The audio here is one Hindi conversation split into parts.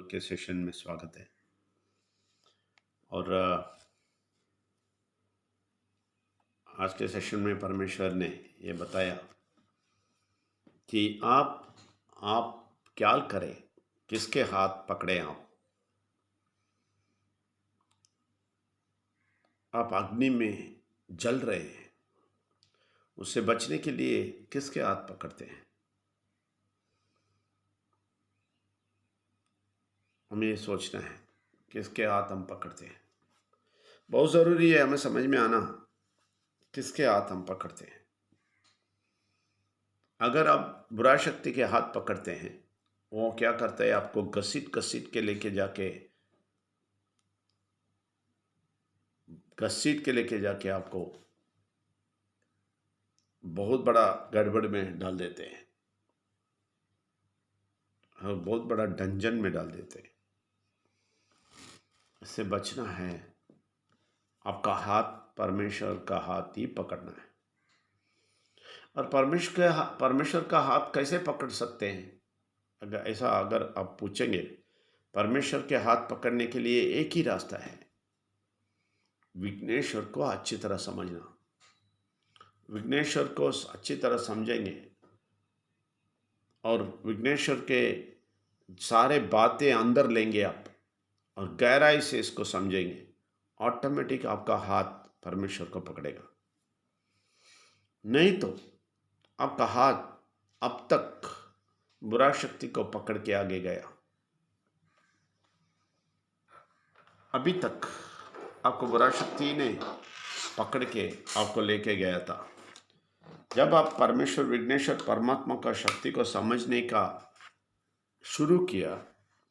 के सेशन में स्वागत है। और आज के सेशन में परमेश्वर ने ये बताया कि आप क्या करें, किसके हाथ पकड़े आप अग्नि में जल रहे हैं, उससे बचने के लिए किसके हाथ पकड़ते हैं। हमें ये सोचना है किसके हाथ हम पकड़ते हैं। बहुत ज़रूरी है हमें समझ में आना किसके हाथ हम पकड़ते हैं। अगर आप बुरा शक्ति के हाथ पकड़ते हैं, वो क्या करता है, आपको घसीट घसीट के लेके जाके आपको बहुत बड़ा गड़बड़ में डाल देते हैं और बहुत बड़ा डंजन में डाल देते हैं। इससे बचना है, आपका हाथ परमेश्वर का हाथ ही पकड़ना है। और परमेश्वर का हाथ कैसे पकड़ सकते हैं, अगर आप पूछेंगे, परमेश्वर के हाथ पकड़ने के लिए एक ही रास्ता है, विघ्नेश्वर को अच्छी तरह समझना। विघ्नेश्वर को अच्छी तरह समझेंगे और विघ्नेश्वर के सारे बातें अंदर लेंगे आप और गहराई से इसको समझेंगे, ऑटोमेटिक आपका हाथ परमेश्वर को पकड़ेगा। नहीं तो आपका हाथ अब तक बुरा शक्ति को पकड़ के आगे गया। अभी तक आपको बुरा शक्ति ने पकड़ के आपको लेके गया था। जब आप परमेश्वर विघ्नेश्वर परमात्मा का शक्ति को समझने का शुरू किया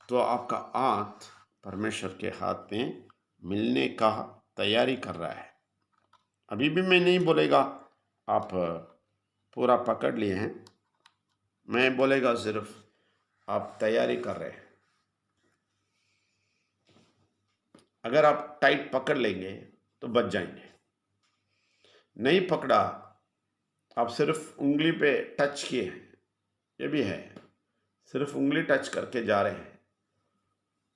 तो आपका हाथ परमेश्वर के हाथ में मिलने का तैयारी कर रहा है। अभी भी मैं नहीं बोलेगा आप पूरा पकड़ लिए हैं, मैं बोलेगा सिर्फ आप तैयारी कर रहे हैं। अगर आप टाइट पकड़ लेंगे तो बच जाएंगे। नहीं पकड़ा, आप सिर्फ उंगली पे टच किए हैं, ये भी है, सिर्फ उंगली टच करके जा रहे हैं,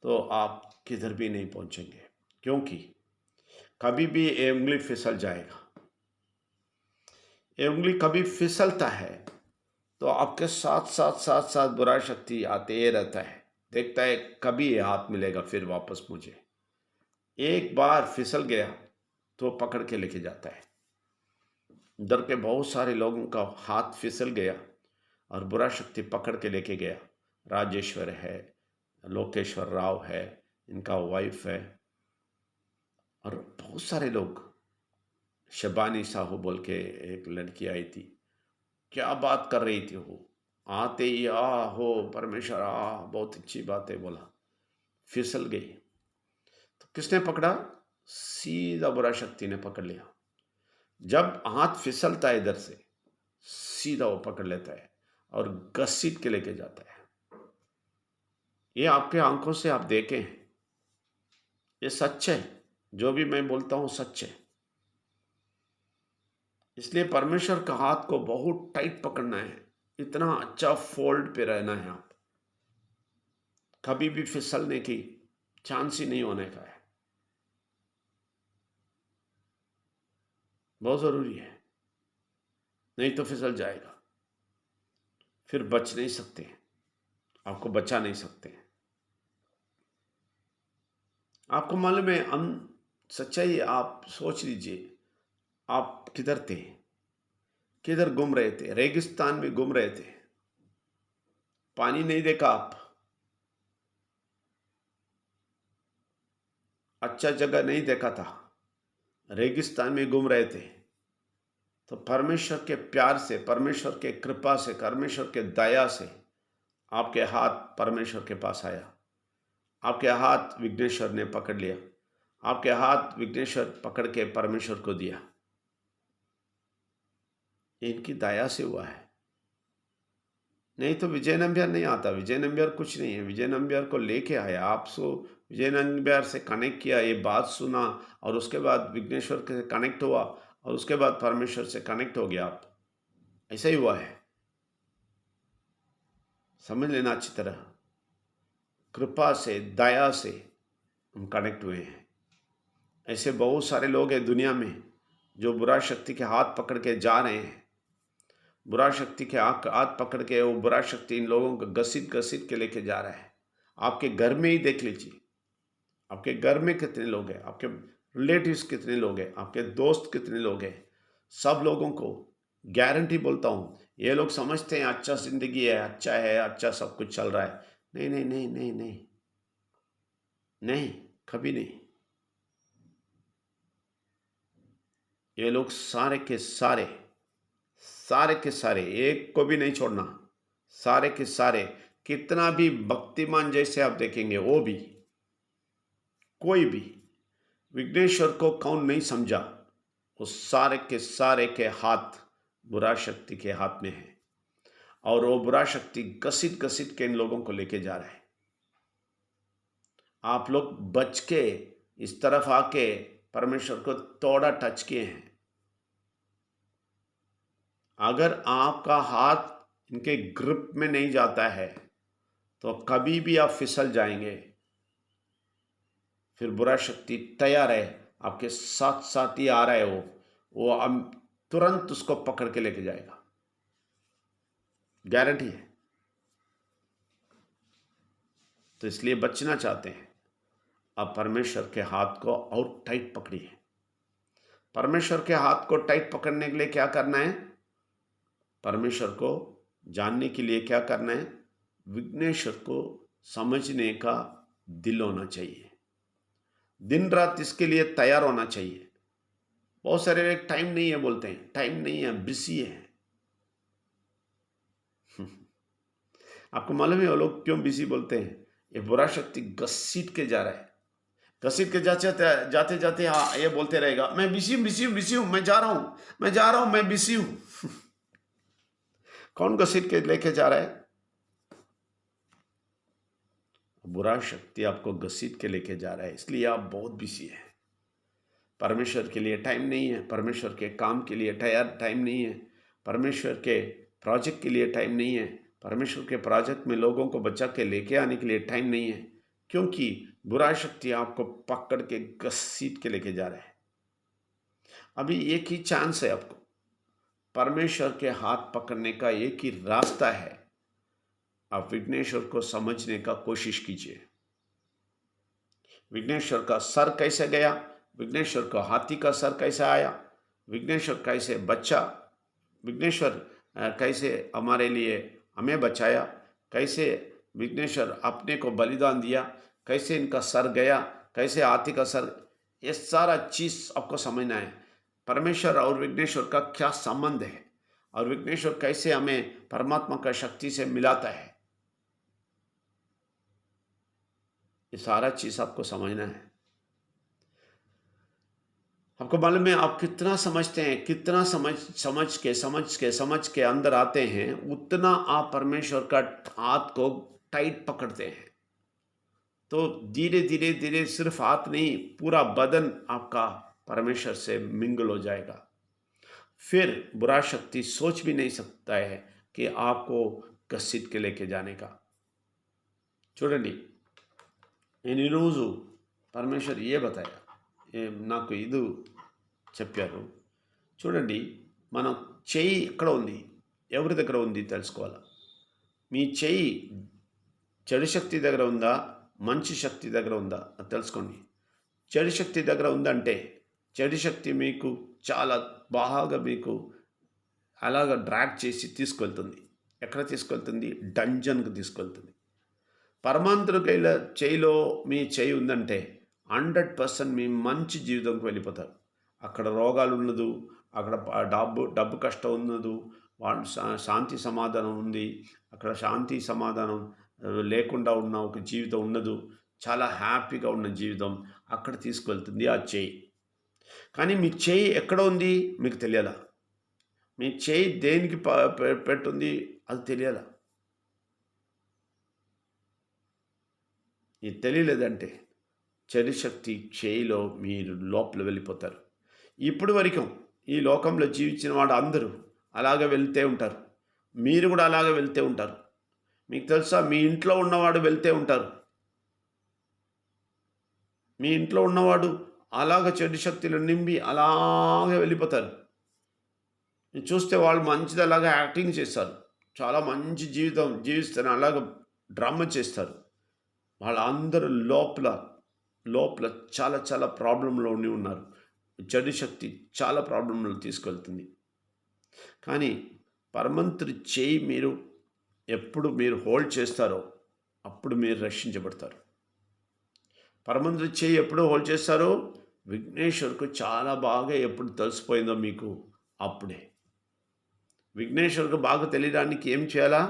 तो आप किधर भी नहीं पहुंचेंगे, क्योंकि कभी भी ये उंगली फिसल जाएगा। ये उंगली कभी फिसलता है तो आपके साथ साथ साथ साथ बुरा शक्ति आते रहता है, देखता है कभी ये हाथ मिलेगा फिर वापस मुझे। एक बार फिसल गया तो पकड़ के लेके जाता है। डर के बहुत सारे लोगों का हाथ फिसल गया और बुरा शक्ति पकड़ के लेके गया। राजेश्वर है, लोकेश्वर राव है, इनका वाइफ है, और बहुत सारे लोग। शबानी साहू बोल के एक लड़की आई थी, क्या बात कर रही थी वो, आते ही हो परमेश्वर बहुत अच्छी बात है बोला, फिसल गई। तो किसने पकड़ा? सीधा बुरा शक्ति ने पकड़ लिया। जब हाथ फिसलता है इधर से, सीधा वो पकड़ लेता है और घसीट के लेके जाता है। ये आपके आंखों से आप देखें, ये सच है, जो भी मैं बोलता हूं सच है। इसलिए परमेश्वर का हाथ को बहुत टाइट पकड़ना है, इतना अच्छा फोल्ड पे रहना है। आप कभी भी फिसलने की चांस ही नहीं होने का है। बहुत जरूरी है, नहीं तो फिसल जाएगा, फिर बच नहीं सकते, आपको बचा नहीं सकते। आपको मालूम है, हम सच्चाई आप सोच लीजिए, आप किधर थे, किधर घूम रहे थे? रेगिस्तान में घूम रहे थे, पानी नहीं देखा आप, अच्छा जगह नहीं देखा था, रेगिस्तान में घूम रहे थे। तो परमेश्वर के प्यार से, परमेश्वर के कृपा से, परमेश्वर के दया से आपके हाथ परमेश्वर के पास आया। आपके हाथ विघ्नेश्वर ने पकड़ लिया, आपके हाथ विघ्नेश्वर पकड़ के परमेश्वर को दिया। इनकी दया से हुआ है, नहीं तो विजय नंबियार नहीं आता। विजय नंबियार कुछ नहीं है, विजय नंबियार को लेके आया, आपको विजय नंबियार से कनेक्ट किया, ये बात सुना और उसके बाद विघ्नेश्वर से कनेक्ट हुआ और उसके बाद परमेश्वर से कनेक्ट हो गया आप। ऐसा ही हुआ है, समझ लेना अच्छी तरह। कृपा से, दया से हम कनेक्ट हुए हैं। ऐसे बहुत सारे लोग हैं दुनिया में जो बुरा शक्ति के हाथ पकड़ के जा रहे हैं। बुरा शक्ति के हाथ पकड़ के वो बुरा शक्ति इन लोगों को घसीट घसीट के लेके जा रहा है। आपके घर में ही देख लीजिए, आपके घर में कितने लोग हैं, आपके रिलेटिव्स कितने लोग हैं, आपके दोस्त कितने लोग हैं। सब लोगों को गारंटी बोलता हूँ, ये लोग समझते हैं अच्छा जिंदगी है, अच्छा सब कुछ चल रहा है। नहीं नहीं नहीं नहीं नहीं नहीं, कभी नहीं। ये लोग सारे के सारे, सारे के सारे, एक को भी नहीं छोड़ना, सारे के सारे, कितना भी भक्तिमान जैसे आप देखेंगे वो भी, कोई भी विघ्नेश्वर को कौन नहीं समझा, वो सारे के सारे के हाथ बुरा शक्ति के हाथ में है। और वो बुरा शक्ति घसीट घसीट के इन लोगों को लेके जा रहा है। आप लोग बच के इस तरफ आके परमेश्वर को थोड़ा टच किए हैं। अगर आपका हाथ इनके ग्रिप में नहीं जाता है तो कभी भी आप फिसल जाएंगे। फिर बुरा शक्ति तैयार है, आपके साथ साथ ही आ रहा है वो अब तुरंत उसको पकड़ के लेके जाएगा, गारंटी है। तो इसलिए बचना चाहते हैं, आप परमेश्वर के हाथ को और टाइट पकड़िए। परमेश्वर के हाथ को टाइट पकड़ने के लिए क्या करना है? परमेश्वर को जानने के लिए क्या करना है? विघ्नेश्वर को समझने का दिल होना चाहिए, दिन रात इसके लिए तैयार होना चाहिए। बहुत सारे लोग टाइम नहीं है बोलते हैं, टाइम नहीं है, बिजी है। आपको मालूम है वो लोग क्यों बिजी बोलते हैं? ये बुरा शक्ति घसीट के जा रहा है, घसीट के जाते जाते जाते हाँ ये बोलते रहेगा, मैं बिजी हूँ, बिजी हूँ, बिजी हूँ, मैं जा रहा हूँ, मैं जा रहा हूँ, मैं बिजी हूँ। कौन घसीट के लेके जा रहा है? बुरा शक्ति आपको घसीट के लेके जा रहा है, इसलिए आप बहुत बिजी है। परमेश्वर के लिए टाइम नहीं है, परमेश्वर के काम के लिए टाइम नहीं है, परमेश्वर के प्रोजेक्ट के लिए टाइम नहीं है, परमेश्वर के प्रोजेक्ट में लोगों को बचा के लेके आने के लिए टाइम नहीं है, क्योंकि बुरा शक्ति आपको पकड़ के घसीट के लेके जा रहा है। अभी एक ही चांस है आपको, परमेश्वर के हाथ पकड़ने का एक ही रास्ता है। आप विघ्नेश्वर को समझने का कोशिश कीजिए। विघ्नेश्वर का सर कैसे गया, विघ्नेश्वर को हाथी का सर कैसे आया, विघ्नेश्वर कैसे बच्चा, विघ्नेश्वर कैसे हमारे लिए हमें बचाया, कैसे विघ्नेश्वर अपने को बलिदान दिया, कैसे इनका सर गया, कैसे हाथी का सर, ये सारा चीज़ आपको समझना है। परमेश्वर और विघ्नेश्वर का क्या संबंध है और विघ्नेश्वर कैसे हमें परमात्मा का शक्ति से मिलाता है, ये सारा चीज़ आपको समझना है। आपको मालूम है आप कितना समझते हैं, कितना समझ के अंदर आते हैं, उतना आप परमेश्वर का हाथ को टाइट पकड़ते हैं। तो धीरे धीरे धीरे सिर्फ हाथ नहीं, पूरा बदन आपका परमेश्वर से मिंगल हो जाएगा। फिर बुरा शक्ति सोच भी नहीं सकता है कि आपको घसीट के लेके जाने का। చూడండి, నేను ఈరోజు పరమేశ్వర్ ఏ బతాయా నాకు ఇది చెప్పారు. చూడండి, మనం చెయ్యి ఎక్కడ ఉంది, ఎవరి దగ్గర ఉంది తెలుసుకోవాలి. మీ చెయ్యి చెడు శక్తి దగ్గర ఉందా, మంచి శక్తి దగ్గర ఉందా అది తెలుసుకోండి. చెడు శక్తి దగ్గర ఉందంటే చెడు శక్తి మీకు చాలా బాగా మీకు అలాగ డ్రాగ్ చేసి తీసుకెళ్తుంది. ఎక్కడ తీసుకెళ్తుంది? డంజన్కి తీసుకెళ్తుంది. పరమాంతుడి చేయిలో మీ చేయి ఉందంటే 100% మీ మంచి జీవితంకి వెళ్ళిపోతారు. అక్కడ రోగాలు ఉండదు, అక్కడ డబ్బు కష్టం ఉండదు, శాంతి సమాధానం ఉంది. అక్కడ శాంతి సమాధానం లేకుండా ఉన్న ఒక జీవితం ఉండదు. చాలా హ్యాపీగా ఉన్న జీవితం అక్కడ తీసుకువెళ్తుంది ఆ చేయి. కానీ మీ చేయి ఎక్కడ ఉంది మీకు తెలియాలా? మీ చేయి దేనికి పెట్టుంది అది తెలియాలా? ఇది తెలియలేదంటే చెడు శక్తి చేయిలో మీరు లోపల వెళ్ళిపోతారు. ఇప్పుడు వరకు ఈ లోకంలో జీవించిన వాడు అందరూ అలాగే వెళ్తూ ఉంటారు. మీరు కూడా అలాగే వెళ్తూ ఉంటారు. మీకు తెలుసా, మీ ఇంట్లో ఉన్నవాడు వెళ్తూ ఉంటారు. మీ ఇంట్లో ఉన్నవాడు అలాగ చెడు శక్తులు నింపి అలాగే వెళ్ళిపోతారు. మీరు చూస్తే వాళ్ళు మంచిది అలాగా యాక్టింగ్ చేస్తారు. చాలా మంచి జీవితం జీవిస్తారు. అలాగ డ్రామా చేస్తారు. వాళ్ళందరూ లోపల, లోపల చాలా చాలా ప్రాబ్లమ్‌లో ఉన్నారు. చెడు శక్తి చాలా ప్రాబ్లమ్‌లో తీసుకెళ్తుంది. కానీ పరమంతుడి చేయి మీరు ఎప్పుడు మీరు హోల్డ్ చేస్తారో, అప్పుడు మీరు రక్షించబడతారు. పరమంతుడి చేయి ఎప్పుడు హోల్డ్ చేస్తారో, విఘ్నేశ్వరుకు చాలా బాగా ఎప్పుడు తెలిసిపోయిందో మీకు అప్పుడే. విఘ్నేశ్వరుకు బాగా తెలియడానికి ఏం చేయాలా?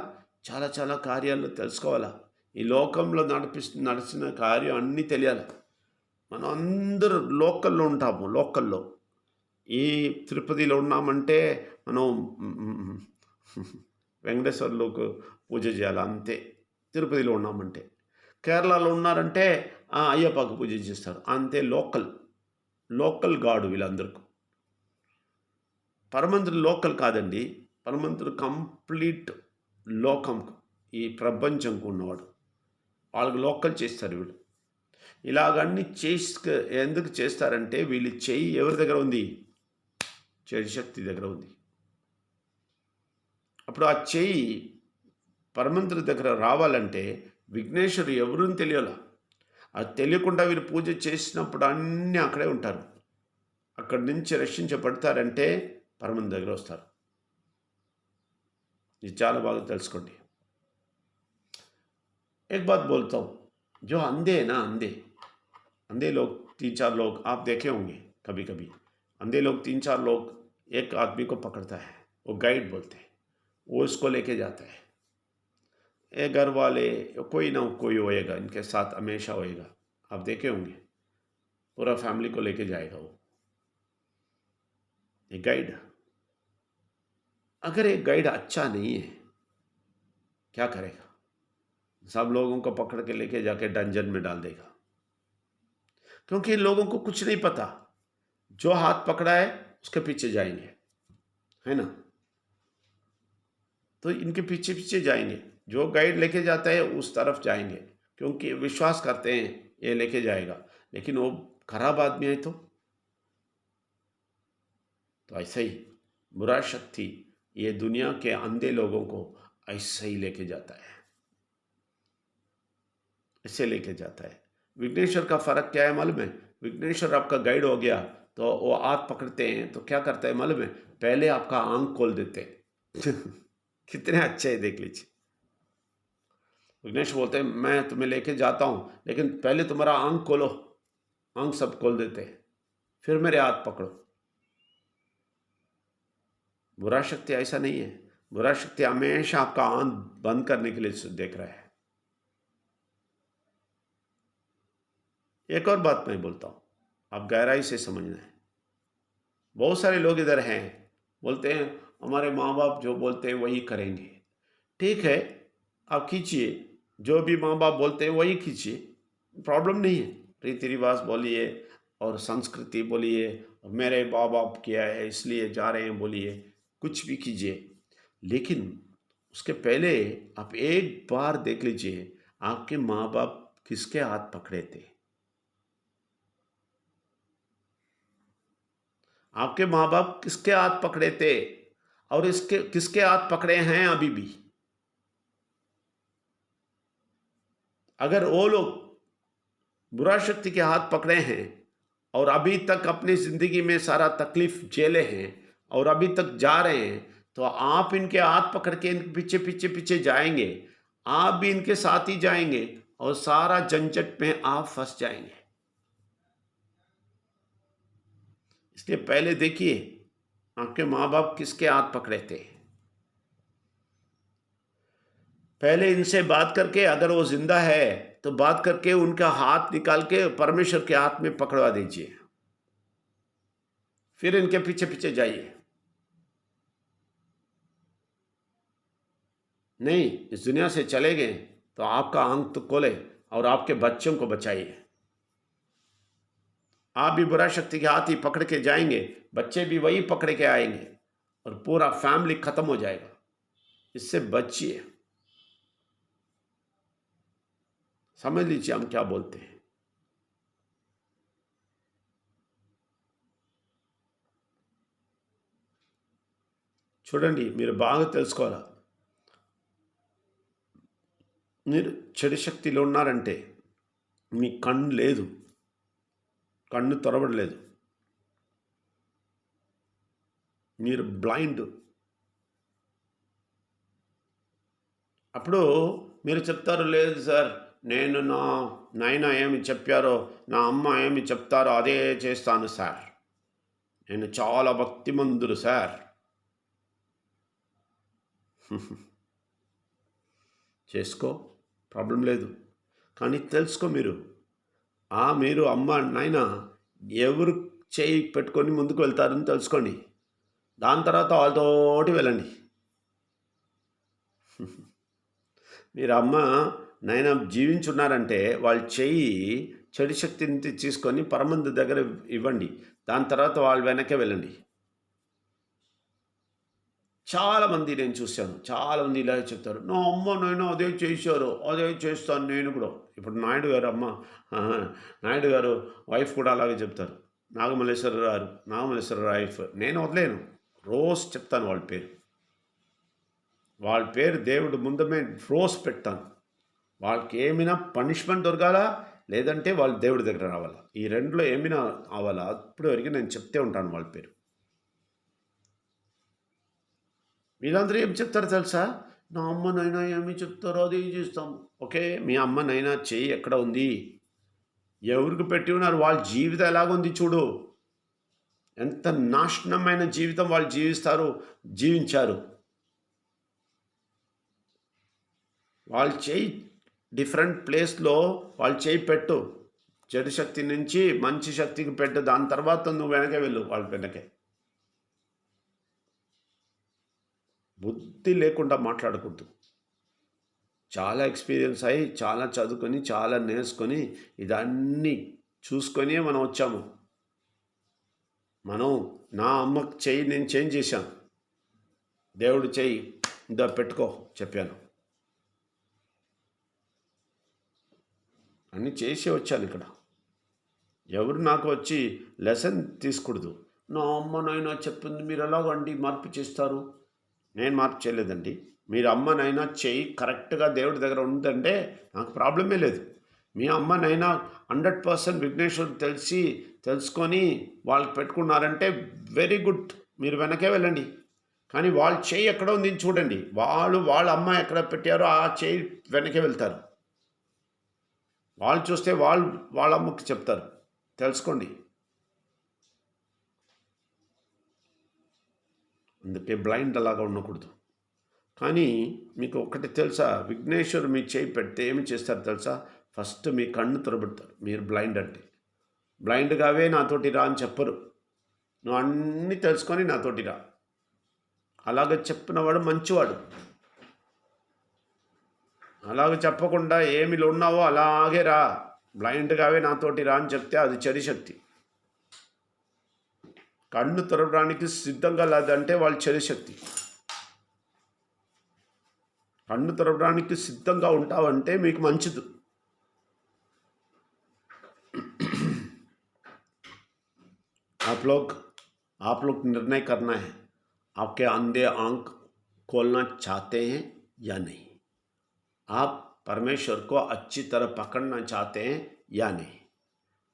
చాలా చాలా కార్యాలు తెలుసుకోవాలా. ఈ లోకంలో నడిచిన కార్యం అన్నీ తెలియాలి. మనం అందరూ లోకల్‌లో ఉంటాము. లోకల్‌లో. ఈ తిరుపతిలో ఉన్నామంటే మనం వెంకటేశ్వర్లుకు పూజ చేయాలి అంతే. తిరుపతిలో ఉన్నామంటే. కేరళలో ఉన్నారంటే అయ్యప్పకి పూజ చేస్తారు. అంతే లోకల్. లోకల్ గాడ్ వీళ్ళందరకు. పరమంతుడు లోకల్ కాదండి. పరమంతుడు కంప్లీట్ లోకంకు, ఈ ప్రపంచంకు ఉన్నవాడు. వాళ్ళకి లోకల్ చేస్తారు వీళ్ళు. ఇలాగన్నీ ఎందుకు చేస్తారంటే వీళ్ళ చెయ్యి ఎవరి దగ్గర ఉంది? చెడు శక్తి దగ్గర ఉంది. అప్పుడు ఆ చెయ్యి పరమంతుడి దగ్గర రావాలంటే విఘ్నేశ్వరుడు ఎవరని తెలియాల. అది తెలియకుండా వీళ్ళు పూజ చేసినప్పుడు అన్నీ అక్కడే ఉంటారు. అక్కడి నుంచి రక్షించబడతారంటే పరమంతుడి దగ్గర వస్తారు. ఇది చాలా బాగా తెలుసుకోండి. एक बात बोलता हूँ, जो अंधे हैं ना, अंधे लोग 3-4 लोग आप देखे होंगे कभी कभी। अंधे लोग 3-4 लोग एक आदमी को पकड़ता है, वो गाइड बोलते हैं, वो उसको लेके जाता है। ये घर वाले कोई ना कोई होएगा इनके साथ, हमेशा होएगा, आप देखे होंगे। पूरा फैमिली को लेके जाएगा वो, ये गाइड। अगर एक गाइड अच्छा नहीं है, क्या करेगा? सब लोगों को पकड़ के लेके जाके डंजन में डाल देगा, क्योंकि इन लोगों को कुछ नहीं पता। जो हाथ पकड़ा है उसके पीछे जाएंगे, है ना? तो इनके पीछे पीछे जाएंगे। जो गाइड लेके जाता है उस तरफ जाएंगे, क्योंकि विश्वास करते हैं ये लेके जाएगा, लेकिन वो खराब आदमी है तो ऐसे ही बुरा शक्ति ये दुनिया के अंधे लोगों को ऐसे ही लेके जाता है, ऐसे लेके जाता है। विघ्नेश्वर का फर्क क्या है मालूम है? विघ्नेश्वर आपका गाइड हो गया तो वो हाथ पकड़ते हैं तो क्या करता है मालूम है? पहले आपका आंख खोल देते हैं। कितने अच्छे है देख लीजिए। विघ्नेश्वर बोलते हैं मैं तुम्हें लेके जाता हूँ, लेकिन पहले तुम्हारा आंख खोलो। आंख सब खोल देते हैं, फिर मेरे हाथ पकड़ो। बुरा शक्ति ऐसा नहीं है। बुरा शक्ति हमेशा आपका आंख बंद करने के लिए देख रहा है। एक और बात मैं बोलता हूँ, आप गहराई से समझना है। बहुत सारे लोग इधर हैं, बोलते हैं हमारे माँ बाप जो बोलते हैं वही करेंगे। ठीक है, आप खींचिए, जो भी माँ बाप बोलते हैं वही खींचिए, प्रॉब्लम नहीं है। रीति रिवाज बोलिए और संस्कृति बोलिए, मेरे माँ बाप किया है इसलिए जा रहे हैं बोलिए, कुछ भी कीजिए, लेकिन उसके पहले आप एक बार देख लीजिए आपके माँ बाप किसके हाथ पकड़े थे। आपके माँ बाप किसके हाथ पकड़े थे और इसके किसके हाथ पकड़े हैं अभी भी। अगर वो लोग बुरा शक्ति के हाथ पकड़े हैं और अभी तक अपनी जिंदगी में सारा तकलीफ झेले हैं और अभी तक जा रहे हैं, तो आप इनके हाथ पकड़ के इनके पीछे पीछे पीछे जाएंगे, आप भी इनके साथ ही जाएंगे और सारा झंझट में आप फंस जाएंगे। इसलिए पहले देखिए आपके माँ बाप किसके हाथ पकड़े थे। पहले इनसे बात करके, अगर वो जिंदा है तो बात करके उनका हाथ निकाल के परमेश्वर के हाथ में पकड़वा दीजिए, फिर इनके पीछे पीछे जाइए। नहीं, इस दुनिया से चले गए तो आपका आंख तो खोले और आपके बच्चों को बचाइए। आप भी बुरा शक्ति के हाथ ही पकड़ के जाएंगे, बच्चे भी वही पकड़ के आएंगे और पूरा फैमिली खत्म हो जाएगा। इससे बचिए। समझ लीजिए हम क्या बोलते हैं। చూడండి, మీరు బాగా తెలుసుకోవాలా. మీరు చెడు శక్తిలో ఉన్నారంటే మీ కన్ను లేదు, కన్ను తెరవడలేదు, మీరు బ్లైండ్. అప్పుడు మీరు చెప్తారు, లేదు సార్, నేను నా నాయన ఏమి చెప్పారో, నా అమ్మ ఏమి చెప్తారో అదే చేస్తాను సార్, నేను చాలా భక్తిమంతుడు సార్. చేసుకో, ప్రాబ్లం లేదు. కానీ తెలుసుకో, మీరు అమ్మ నాయన ఎవరు చేయి పెట్టుకొని ముందుకు వెళ్తారని తెలుసుకోండి. దాని తర్వాత వాళ్ళతోటి వెళ్ళండి. మీరు అమ్మ నాయన జీవించున్నారంటే వాళ్ళ చెయ్యి చెడు శక్తిని తీసుకొని పరమందు దగ్గర ఇవ్వండి. దాని తర్వాత వాళ్ళు వెనకే వెళ్ళండి. చాలామంది నేను చూశాను, చాలామంది ఇలాగే చెప్తారు, నా అమ్మ నాయన అదే చేశారు, అదే చేస్తాను నేను కూడా. ఇప్పుడు నాయుడు గారు అమ్మ, నాయుడు గారు వైఫ్ కూడా అలాగే చెప్తారు. నాగమల్లేశ్వర వైఫ్ నేను వదిలేను, రోజు చెప్తాను వాళ్ళ పేరు దేవుడు ముందమే రోజు పెడతాను. వాళ్ళకి ఏమైనా పనిష్మెంట్ దొరకాలా, లేదంటే వాళ్ళు దేవుడి దగ్గర రావాలా, ఈ రెండులో ఏమైనా అవ్వాలా, అప్పుడు వరకు నేను చెప్తే ఉంటాను వాళ్ళ పేరు. వీళ్ళందరూ ఏం చెప్తారో తెలుసా, నా అమ్మ నైనా ఏమి చెప్తారో అది చేస్తాం. ఓకే, మీ అమ్మ నైనా చెయ్యి ఎక్కడ ఉంది, ఎవరికి పెట్టి ఉన్నారు, వాళ్ళ జీవితం ఎలాగుంది చూడు, ఎంత నాశనమైన జీవితం వాళ్ళు జీవించారు. వాళ్ళు చేయి డిఫరెంట్ ప్లేస్లో వాళ్ళు చేయి పెట్టు, చెడు శక్తి నుంచి మంచి శక్తికి పెట్టు, దాని తర్వాత నువ్వు వెనకే వెళ్ళు వాళ్ళ వెనకే. బుద్ధి లేకుండా మాట్లాడకూడదు. చాలా ఎక్స్పీరియన్స్ అయ్యి, చాలా చదువుకొని, చాలా నేర్చుకొని, ఇదన్నీ చూసుకొని మనం వచ్చాము. నా అమ్మకు చెయ్యి నేను చేంజ్ చేశాను, దేవుడు చెయ్యి ఇందా పెట్టుకో చెప్పాను, అన్నీ చేసి వచ్చాను ఇక్కడ. ఎవరు నాకు వచ్చి లెసన్ తీసుకూడదు. నా అమ్మ నాయన చెప్పింది మీరు ఎలాగండి మార్పు చేస్తారు, నేను మార్పు చేయలేదండి. మీరు అమ్మనైనా చెయ్యి కరెక్ట్గా దేవుడి దగ్గర ఉందంటే నాకు ప్రాబ్లమే లేదు. మీ అమ్మనైనా 100% విఘ్నేశ్వరుడు తెలుసుకొని వాళ్ళకి పెట్టుకున్నారంటే వెరీ గుడ్, మీరు వెనకే వెళ్ళండి. కానీ వాళ్ళ చెయ్యి ఎక్కడ ఉంది చూడండి, వాళ్ళ అమ్మ ఎక్కడ పెట్టారో ఆ చెయ్యి వెనకే వెళ్తారు. వాళ్ళు చూస్తే వాళ్ళ అమ్మకి చెప్తారు, తెలుసుకోండి. అందుకే బ్లైండ్ అలాగా ఉండకూడదు. కానీ మీకు ఒకటి తెలుసా, విఘ్నేశ్వరు మీ చేయి పెడితే ఏమి చేస్తారు తెలుసా, ఫస్ట్ మీ కన్ను తెరబెడతారు. మీరు బ్లైండ్ అంటే బ్లైండ్గావే నాతోటి రా అని చెప్పరు, నువ్వు అన్నీ తెలుసుకొని నాతోటి రా. అలాగ చెప్పినవాడు మంచివాడు. అలాగ చెప్పకుండా ఏమిలో ఉన్నావో అలాగే రా, బ్లైండ్గావే నాతోటి రా అని చెప్తే అది చెడు శక్తి. కన్ను తెరవడానికి సిద్ధంగా లేదంటే వాళ్ళు చెడు శక్తి. కన్ను తెరవడానికి సిద్ధంగా ఉంటావంటే మీకు మంచిది. आप लोग निर्णय करना है, आपके अंधे आंख खोलना चाहते हैं या नहीं, आप परमेश्वर को अच्छी तरह पकड़ना चाहते हैं या नहीं,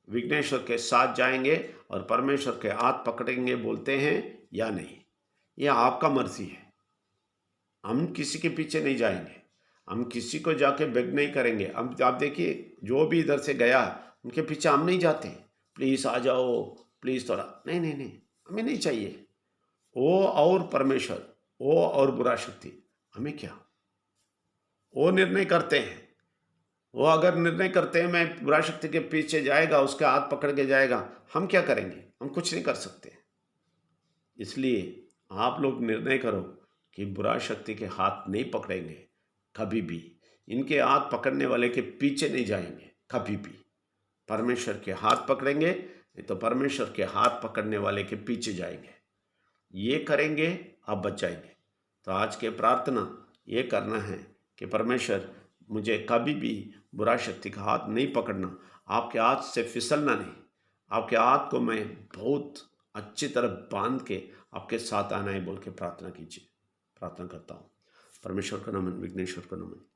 विघ्नेश्वर के साथ जाएंगे और परमेश्वर के हाथ पकड़ेंगे बोलते हैं या नहीं, यह आपका मर्जी है। हम किसी के पीछे नहीं जाएंगे, हम किसी को जाके बेग नहीं करेंगे। हम आप देखिए, जो भी इधर से गया उनके पीछे हम नहीं जाते, प्लीज़ आ जाओ, प्लीज़ थोड़ा, नहीं नहीं नहीं, हमें नहीं चाहिए। वो और परमेश्वर, वो और बुरा शक्ति, हमें क्या, वो निर्णय करते हैं। वो अगर निर्णय करते हैं मैं बुरा शक्ति के पीछे जाएगा, उसके हाथ पकड़ के जाएगा, हम क्या करेंगे, हम कुछ नहीं कर सकते। इसलिए आप लोग निर्णय करो कि बुरा शक्ति के हाथ नहीं पकड़ेंगे कभी भी, इनके हाथ पकड़ने वाले के पीछे नहीं जाएंगे कभी भी, परमेश्वर के हाथ पकड़ेंगे, नहीं तो परमेश्वर के हाथ पकड़ने वाले के पीछे जाएंगे। ये करेंगे आप बच जाएंगे। तो आज के प्रार्थना ये करना है कि परमेश्वर मुझे कभी भी बुरा शक्ति का हाथ नहीं पकड़ना, आपके हाथ से फिसलना नहीं, आपके हाथ को मैं बहुत अच्छी तरह बांध के आपके साथ आना है बोल के प्रार्थना कीजिए। प्रार्थना करता हूँ। परमेश्वर का नमन, विघ्नेश्वर का नमन।